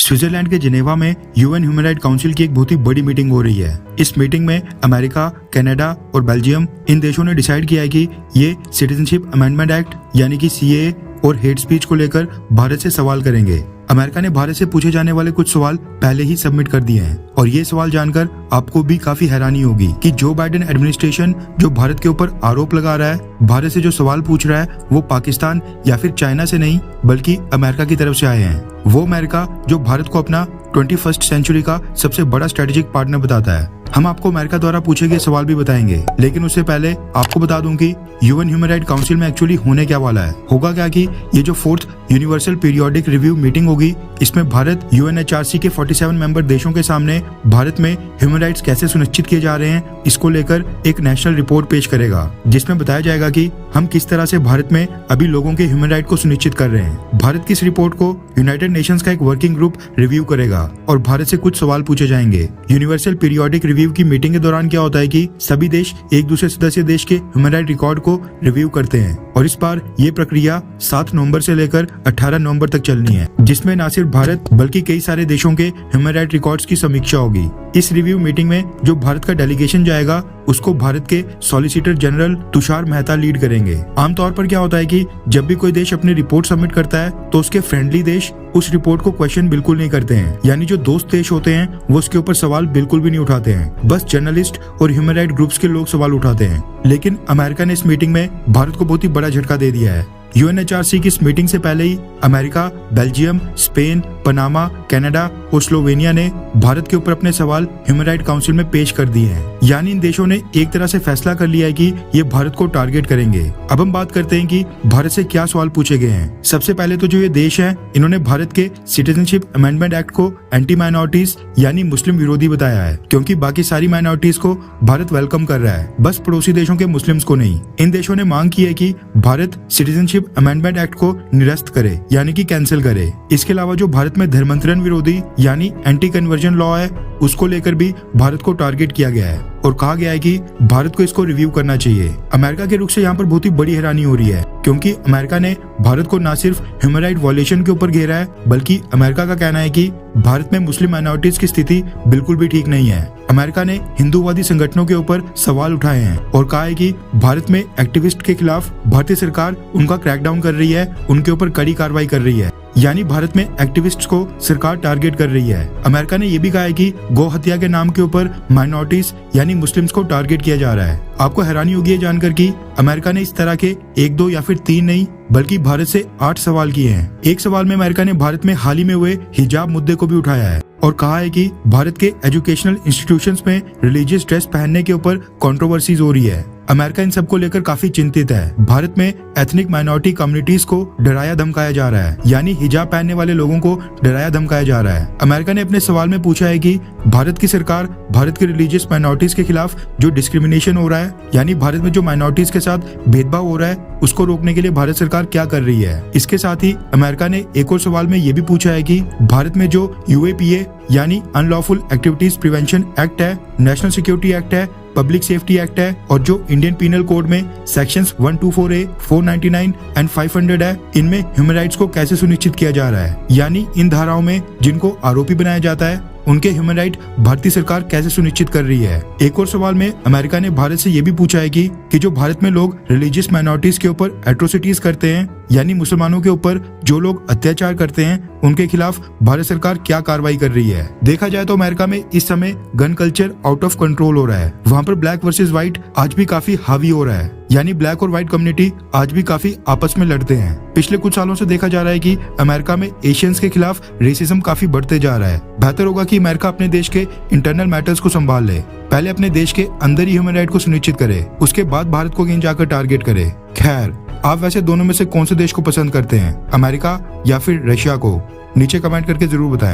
Switzerland के Geneva में UN human right council की एक बहुत ही बड़ी मीटिंग हो रही है। इस मीटिंग में अमेरिका, कनाडा और बेल्जियम इन देशों ने डिसाइड किया है कि ये सिटीजनशिप अमेंडमेंट एक्ट यानी कि सीएए और हेट स्पीच को लेकर भारत से सवाल करेंगे। अमेरिका ने भारत से पूछे जाने वाले कुछ सवाल पहले ही सबमिट कर दिए हैं और ये सवाल जानकर आपको भी काफी हैरानी होगी कि जो बाइडेन एडमिनिस्ट्रेशन जो भारत के ऊपर आरोप लगा रहा है, भारत से जो सवाल पूछ रहा है वो पाकिस्तान या फिर चाइना से नहीं बल्कि अमेरिका की तरफ से आए हैं। वो अमेरिका जो भारत को अपना 21st सेंचुरी का सबसे बड़ा स्ट्रेटेजिक पार्टनर बताता है। हम आपको अमेरिका द्वारा पूछे गए सवाल भी बताएंगे, लेकिन उससे पहले आपको बता दूं कि यूएन ह्यूमन राइट काउंसिल में एक्चुअली होने क्या वाला है। होगा क्या कि ये जो 4th universal periodic review meeting होगी, इसमें भारत यूएनएचआरसी के 47 मेंबर देशों के सामने भारत में ह्यूमन राइट्स कैसे सुनिश्चित किए जा रहे हैं इसको लेकर एक नेशनल रिपोर्ट पेश करेगा, जिसमें बताया जाएगा कि हम किस तरह से भारत में अभी लोगों के ह्यूमन राइट को सुनिश्चित कर रहे हैं। भारत की इस रिपोर्ट को यूनाइटेड नेशंस का एक वर्किंग ग्रुप रिव्यू करेगा और भारत से कुछ सवाल पूछे जाएंगे। यूनिवर्सल पीरियोडिक रिव्यू की मीटिंग के दौरान क्या होता है कि सभी देश एक दूसरे सदस्य देश के ह्यूमन राइट रिकॉर्ड को रिव्यू करते हैं और इस बार ये प्रक्रिया 7 नवंबर से लेकर 18 नवंबर तक चलनी है, जिसमें न सिर्फ भारत बल्कि कई सारे देशों के ह्यूमन राइट रिकॉर्ड्स की समीक्षा होगी। इस रिव्यू मीटिंग में जो भारत का डेलीगेशन जाएगा उसको भारत के solicitor general Tushar Mehta lead करेंगे। आमतौर पर क्या होता है कि जब भी कोई देश अपनी रिपोर्ट सबमिट करता है तो उसके फ्रेंडली देश उस रिपोर्ट को क्वेश्चन बिल्कुल नहीं करते हैं, यानी जो दोस्त देश होते हैं वो उसके ऊपर सवाल बिल्कुल भी नहीं उठाते हैं, बस जर्नलिस्ट और ह्यूमन राइट ग्रुप्स के लोग सवाल उठाते हैं। लेकिन अमेरिका ने इस मीटिंग में भारत को बहुत ही बड़ा झटका दे दिया है। यूएनएचआरसी की इस मीटिंग से पहले ही America, Belgium, Spain, Panama, Canada और स्लोवेनिया ने भारत के ऊपर अपने सवाल ह्यूमन राइट काउंसिल में पेश कर दिए हैं, यानी इन देशों ने एक तरह से फैसला कर लिया है कि ये भारत को टारगेट करेंगे। अब हम बात करते हैं कि भारत से क्या सवाल पूछे गए हैं। सबसे पहले तो जो ये देश है इन्होंने भारत के सिटीजनशिप अमेंडमेंट एक्ट को एंटी माइनॉरिटीज यानी मुस्लिम विरोधी बताया है, क्योंकि बाकी सारी माइनॉरिटीज को भारत वेलकम कर रहा है, बस पड़ोसी देशों के मुस्लिम्स को नहीं। इन देशों ने मांग की है कि भारत सिटीजनशिप अमेंडमेंट एक्ट को निरस्त करे यानी कि कैंसिल करे। इसके अलावा जो भारत में धर्मांतरण विरोधी यानी एंटी कन्वर्जन लॉ है उसको लेकर भी भारत को टारगेट किया गया है और कहा गया है कि भारत को इसको रिव्यू करना चाहिए। अमेरिका के रुख से यहाँ पर बहुत ही बड़ी हैरानी हो रही है, क्योंकि अमेरिका ने भारत को न सिर्फ ह्यूमन राइट वायलेशन के ऊपर घेरा है बल्कि अमेरिका का कहना है कि भारत में मुस्लिम माइनॉरिटीज की स्थिति बिल्कुल भी ठीक नहीं है। अमेरिका ने हिंदूवादी संगठनों के ऊपर सवाल उठाए हैं और कहा है कि भारत में एक्टिविस्ट के खिलाफ भारतीय सरकार उनका क्रैकडाउन कर रही है, उनके ऊपर कड़ी कार्रवाई कर रही है, यानी भारत में एक्टिविस्ट्स को सरकार टारगेट कर रही है। अमेरिका ने यह भी कहा है कि गौ हत्या के नाम के ऊपर माइनॉरिटीज यानी मुस्लिम्स को टारगेट किया जा रहा है। आपको हैरानी होगी ये जानकर कि अमेरिका ने इस तरह के 1, 2 या फिर 3 नहीं बल्कि भारत से 8 सवाल किए हैं। एक सवाल में अमेरिका ने भारत में हाल ही में हुए हिजाब मुद्दे को भी उठाया है और कहा है कि भारत के एजुकेशनल इंस्टीट्यूशंस में रिलीजियस ड्रेस पहनने के ऊपर कंट्रोवर्सीज हो रही है। अमेरिका इन सब को लेकर काफी चिंतित है। भारत में एथनिक माइनॉरिटी कम्युनिटीज को डराया धमकाया जा रहा है, यानी हिजाब पहनने वाले लोगों को डराया धमकाया जा रहा है। अमेरिका ने अपने सवाल में पूछा है कि भारत की सरकार भारत के रिलीजियस माइनॉरिटीज के खिलाफ जो डिस्क्रिमिनेशन हो रहा है, यानी भारत में जो माइनॉरिटीज के साथ भेदभाव हो रहा है, उसको रोकने के लिए भारत सरकार क्या कर रही है। इसके साथ ही अमेरिका ने एक और सवाल में ये भी पूछा है कि भारत में जो यूएपीए यानी अनलॉफुल एक्टिविटीज प्रिवेंशन एक्ट है, नेशनल सिक्योरिटी एक्ट है, पब्लिक सेफ्टी एक्ट है और जो इंडियन पीनल कोड में सेक्शंस 124A, 499 एंड 500 है, इनमें ह्यूमन राइट्स को कैसे सुनिश्चित किया जा रहा है, यानी इन धाराओं में जिनको आरोपी बनाया जाता है उनके ह्यूमन राइट भारतीय सरकार कैसे सुनिश्चित कर रही है। एक और सवाल में अमेरिका ने भारत से ये भी पूछा है कि जो भारत में लोग रिलीजियस माइनॉरिटीज के ऊपर एट्रोसिटीज करते हैं, यानी मुसलमानों के ऊपर जो लोग अत्याचार करते हैं, उनके खिलाफ भारत सरकार क्या कार्रवाई कर रही है। देखा जाए तो अमेरिका में इस समय gun culture out of control हो रहा है। वहाँ पर ब्लैक वर्सेस व्हाइट आज भी काफी हावी हो रहा है, यानी ब्लैक और व्हाइट कम्युनिटी आज भी काफी आपस में लड़ते हैं। पिछले कुछ सालों से देखा जा रहा है कि अमेरिका में एशियंस के खिलाफ रेसिज्म काफी बढ़ते जा रहा है। बेहतर होगा कि अमेरिका अपने देश के इंटरनल मैटर्स को संभाल ले, पहले अपने देश के अंदर ही ह्यूमन राइट को सुनिश्चित करे, उसके बाद भारत को कहीं जाकर टारगेट करे। खैर, आप वैसे दोनों में से कौन से देश को पसंद करते हैं, अमेरिका या फिर रशिया को? नीचे कमेंट करके जरूर बताएं।